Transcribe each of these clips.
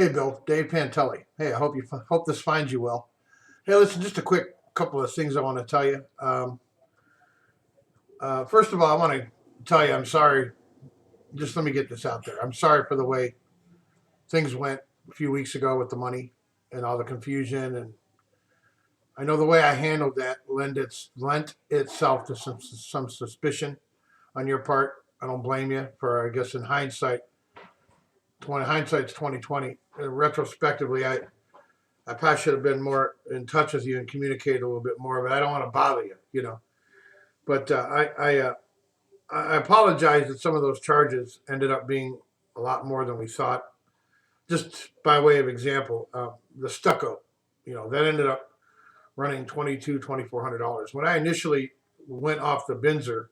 Hey, Bill, Dave Pantelli. Hey, I hope this finds you well. Hey, listen, just a quick couple of things I want to tell you. First of all, I want to tell you I'm sorry. Just let me get this out there. I'm sorry for the way things went a few weeks ago with the money and all the confusion. And I know the way I handled that lent itself to some suspicion on your part. I don't blame you for, I guess, in hindsight, hindsight's 2020. Retrospectively, I probably should have been more in touch with you and communicated a little bit more, but I don't want to bother you. But I apologize that some of those charges ended up being a lot more than we thought. Just by way of example, the stucco, that ended up running $2,400. When I initially went off the Binzer,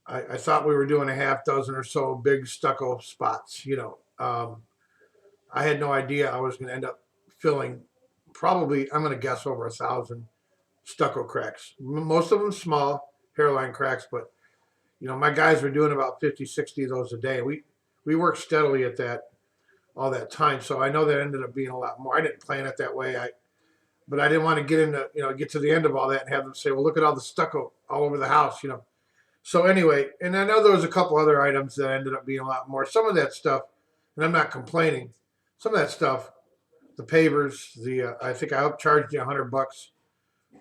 I thought we were doing a half dozen or so big stucco spots. I had no idea I was going to end up filling probably, I'm going to guess, over 1,000 stucco cracks. Most of them small hairline cracks, but my guys were doing about 50, 60 of those a day. We worked steadily at that all that time, so I know that ended up being a lot more. I didn't plan it that way. But I didn't want to get to the end of all that and have them say, "Well, look at all the stucco all over the house." So anyway, and I know there was a couple other items that ended up being a lot more. Some of that stuff, and I'm not complaining. Some of that stuff, the pavers, I think I upcharged you $100.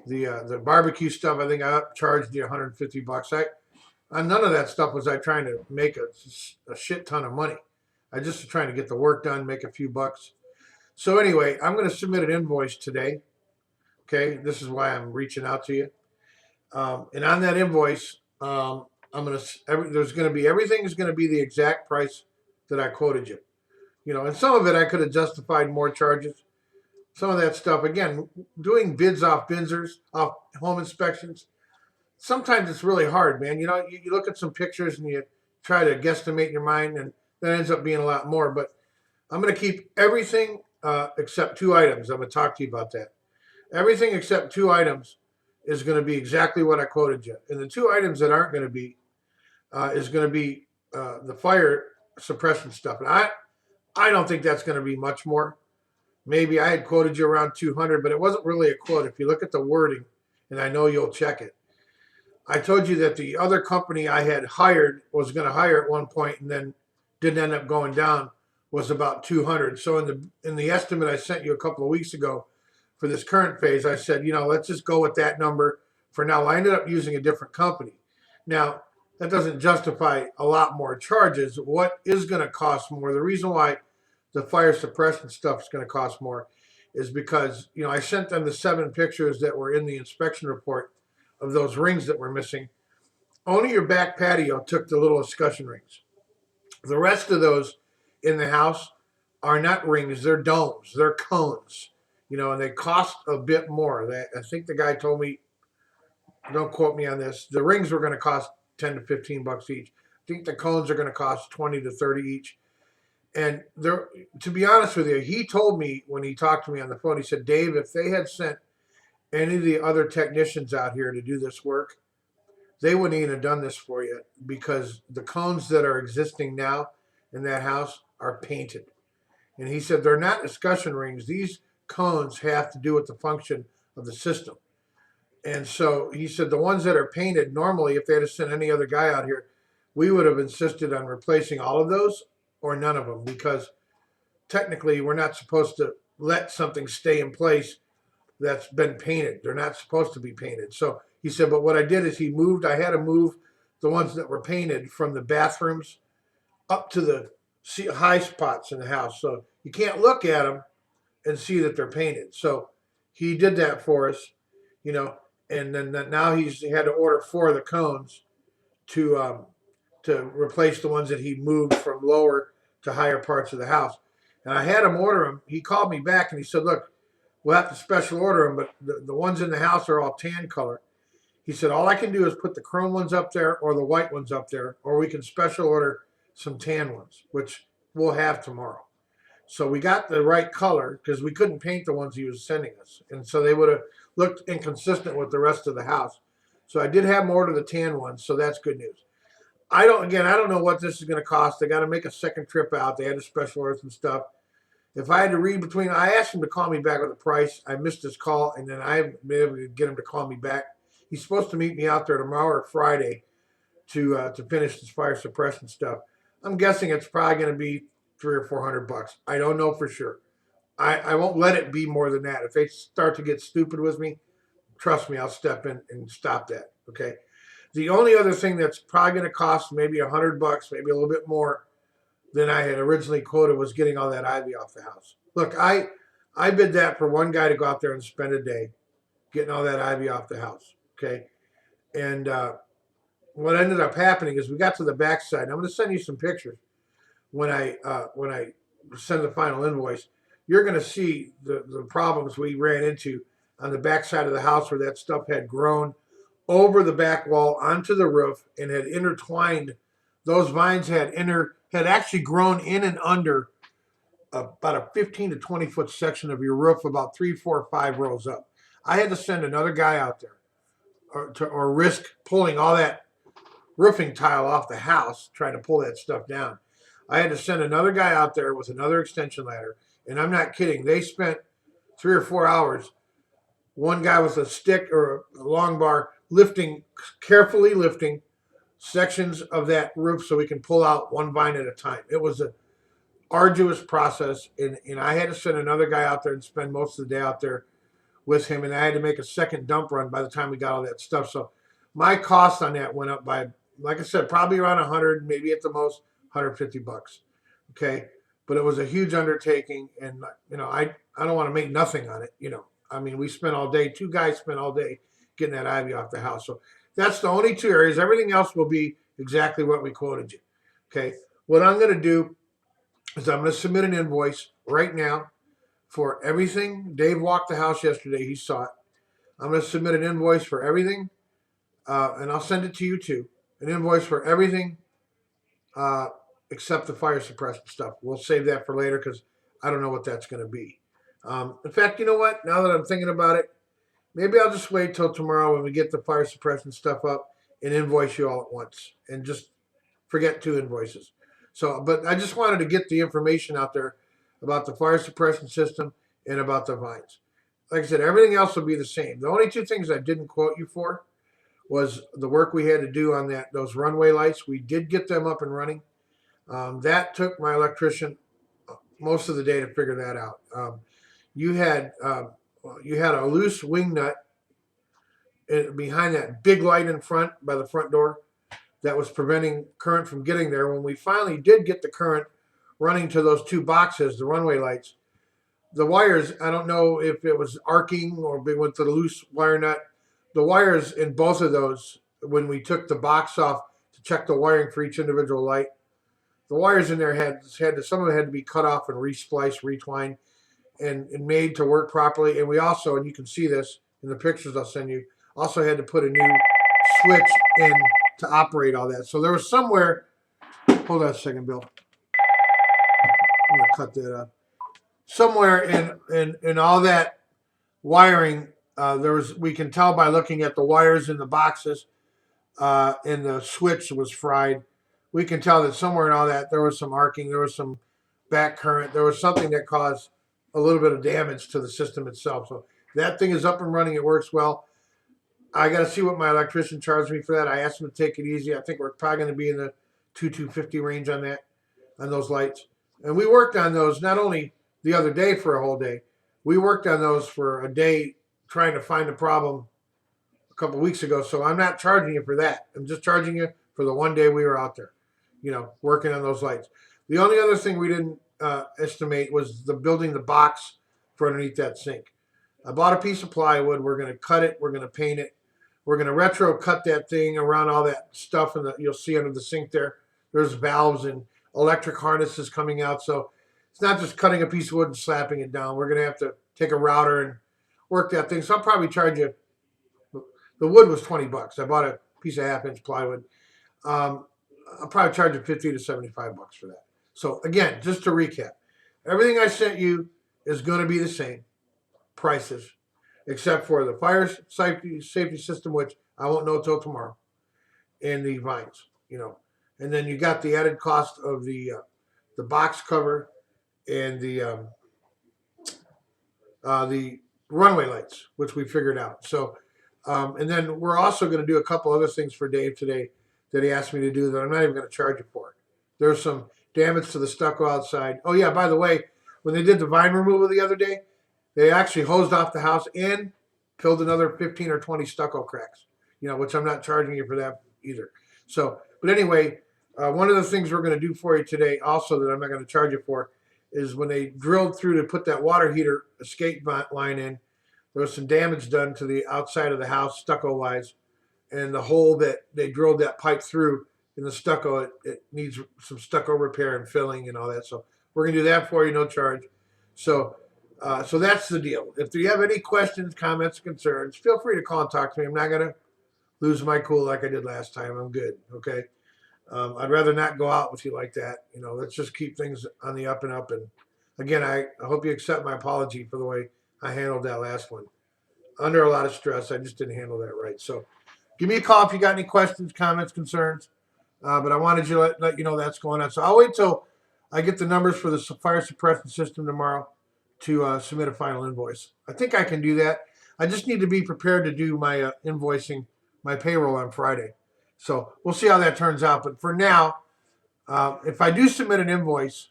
The barbecue stuff, I think I upcharged you $150. On none of that stuff was I trying to make a shit ton of money. I just was trying to get the work done, make a few bucks. So anyway, I'm going to submit an invoice today. Okay, this is why I'm reaching out to you. And on that invoice, there's going to be everything is going to be the exact price that I quoted you. And some of it I could have justified more charges. Some of that stuff, again, doing bids off Binzers, off home inspections, sometimes it's really hard, man. You look at some pictures and you try to guesstimate in your mind, and that ends up being a lot more. But I'm going to keep everything except two items. I'm going to talk to you about that. Everything except two items is going to be exactly what I quoted you. And the two items that aren't going to be is going to be the fire suppression stuff. And I don't think that's going to be much more. Maybe I had quoted you around 200, but it wasn't really a quote. If you look at the wording, and I know you'll check it, I told you that the other company I had hired was going to hire at one point and then didn't end up going down was about 200. So in the estimate I sent you a couple of weeks ago for this current phase, I said, let's just go with that number for now. I ended up using a different company. Now, that doesn't justify a lot more charges. What is going to cost more? The reason why the fire suppression stuff is going to cost more is because, I sent them the 7 pictures that were in the inspection report of those rings that were missing. Only your back patio took the little escutcheon rings. The rest of those in the house are not rings, they're domes, they're cones, and they cost a bit more. I think the guy told me, don't quote me on this, the rings were going to cost 10 to 15 bucks each. I think the cones are going to cost 20 to 30 each. And to be honest with you, he told me when he talked to me on the phone, he said, Dave, if they had sent any of the other technicians out here to do this work, they wouldn't even have done this for you because the cones that are existing now in that house are painted. And he said they're not escutcheon rings. These cones have to do with the function of the system. And so he said the ones that are painted, normally if they had sent any other guy out here, we would have insisted on replacing all of those or none of them because technically we're not supposed to let something stay in place that's been painted. They're not supposed to be painted. So he said, but what I did is I had to move the ones that were painted from the bathrooms up to the high spots in the house. So you can't look at them and see that they're painted. So he did that for us, and then now he had to order 4 of the cones to replace the ones that he moved from lower to higher parts of the house. And I had him order them. He called me back and he said, look, we'll have to special order them, but the ones in the house are all tan color. He said, all I can do is put the chrome ones up there or the white ones up there, or we can special order some tan ones, which we'll have tomorrow. So we got the right color because we couldn't paint the ones he was sending us. And so they would have looked inconsistent with the rest of the house. So I did have him order the tan ones, so that's good news. I don't know what this is going to cost. They got to make a second trip out. They had to special order some stuff. If I had to read between, I asked him to call me back with a price. I missed his call, and then I haven't been able to get him to call me back. He's supposed to meet me out there tomorrow or Friday to finish this fire suppression stuff. I'm guessing it's probably going to be $300 or $400. I don't know for sure. I won't let it be more than that. If they start to get stupid with me, trust me, I'll step in and stop that. Okay. The only other thing that's probably going to cost maybe $100, maybe a little bit more than I had originally quoted, was getting all that ivy off the house. Look, I bid that for one guy to go out there and spend a day getting all that ivy off the house. Okay. And what ended up happening is we got to the backside. I'm going to send you some pictures when I send the final invoice. You're going to see the problems we ran into on the backside of the house, where that stuff had grown over the back wall onto the roof and had intertwined. Those vines had actually grown in and under about a 15 to 20 foot section of your roof, about 3, 4, 5 rows up. I had to send another guy out there, or risk pulling all that roofing tile off the house, trying to pull that stuff down. I had to send another guy out there with another extension ladder, and I'm not kidding. They spent 3 or 4 hours. One guy with a stick or a long bar carefully lifting sections of that roof so we can pull out one vine at a time. It was an arduous process, and I had to send another guy out there and spend most of the day out there with him, and I had to make a second dump run by the time we got all that stuff. So my cost on that went up by, like I said, probably around 100, maybe at the most $150. Okay, but it was a huge undertaking, and I don't want to make nothing on it. I mean, we spent all day. 2 guys spent all day getting that ivy off the house. So that's the only 2 areas. Everything else will be exactly what we quoted you. Okay, what I'm going to do is I'm going to submit an invoice right now for everything. Dave walked the house yesterday. He saw it. I'm going to submit an invoice for everything, and I'll send it to you too. An invoice for everything except the fire suppression stuff. We'll save that for later because I don't know what that's going to be. In fact, you know what? Now that I'm thinking about it, maybe I'll just wait till tomorrow when we get the fire suppression stuff up and invoice you all at once, and just forget 2 invoices. So, but I just wanted to get the information out there about the fire suppression system and about the vines. Like I said, everything else will be the same. The only 2 things I didn't quote you for was the work we had to do on those runway lights. We did get them up and running. That took my electrician most of the day to figure that out. You had a loose wing nut behind that big light in front by the front door that was preventing current from getting there. When we finally did get the current running to those 2 boxes, the runway lights, the wires, I don't know if it was arcing or we went to the loose wire nut. The wires in both of those, when we took the box off to check the wiring for each individual light, the wires in there some of them had to be cut off and respliced, retwined, and made to work properly. And we also, and you can see this in the pictures I'll send you, also had to put a new switch in to operate all that. So there was somewhere, hold on a second, Bill. I'm going to cut that up. Somewhere in all that wiring, we can tell by looking at the wires in the boxes, and the switch was fried. We can tell that somewhere in all that there was some arcing, there was some back current, there was something that caused a little bit of damage to the system itself. So that thing is up and running. It works well. I got to see what my electrician charged me for that. I asked him to take it easy. I think we're probably going to be in the $250 range on those lights. And we worked on those not only the other day for a whole day, we worked on those for a day trying to find a problem a couple of weeks ago. So I'm not charging you for that. I'm just charging you for the one day we were out there, working on those lights. The only other thing we didn't estimate was building the box for underneath that sink. I bought a piece of plywood. We're going to cut it. We're going to paint it. We're going to retro cut that thing around all that stuff, and you'll see under the sink there. There's valves and electric harnesses coming out. So it's not just cutting a piece of wood and slapping it down. We're going to have to take a router and work that thing. So I'll probably charge you. The wood was $20. I bought a piece of 1/2-inch plywood. I'll probably charge you $50 to $75 for that. So again, just to recap, everything I sent you is going to be the same prices, except for the fire safety system, which I won't know till tomorrow, and the vines, and then you got the added cost of the box cover and the the runway lights, which we figured out. So, and then we're also going to do a couple other things for Dave today that he asked me to do that I'm not even going to charge you for. There's some damage to the stucco outside. Oh yeah, by the way, when they did the vine removal the other day, they actually hosed off the house and filled another 15 or 20 stucco cracks. Which I'm not charging you for that either. So, but anyway, one of the things we're going to do for you today, also that I'm not going to charge you for, is when they drilled through to put that water heater escape line in, there was some damage done to the outside of the house, stucco wise, and the hole that they drilled that pipe through in the stucco, it needs some stucco repair and filling and all that. So we're gonna do that for you, no charge. So, so that's the deal. If you have any questions, comments, concerns, feel free to call and talk to me. I'm not gonna lose my cool like I did last time. I'm good. Okay. I'd rather not go out with you like that. Let's just keep things on the up and up. And again, I hope you accept my apology for the way I handled that last one. Under a lot of stress, I just didn't handle that right. So give me a call if you got any questions, comments, concerns. But I wanted you to let you know that's going on. So I'll wait till I get the numbers for the fire suppression system tomorrow to submit a final invoice. I think I can do that. I just need to be prepared to do my invoicing, my payroll on Friday. So we'll see how that turns out. But for now, if I do submit an invoice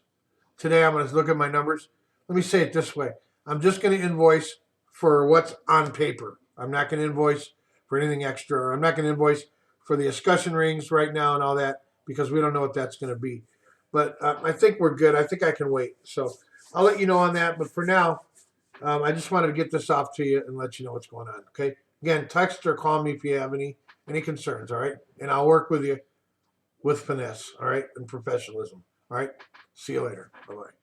today, I'm going to look at my numbers. Let me say it this way. I'm just going to invoice for what's on paper. I'm not going to invoice for anything extra. Or I'm not going to invoice for the escutcheon rings right now and all that because we don't know what that's going to be. But I think we're good. I think I can wait. So I'll let you know on that. But for now, I just wanted to get this off to you and let you know what's going on. Okay. Again, text or call me if you have any concerns. All right. And I'll work with you with finesse. All right. And professionalism. All right. See you later. Bye-bye.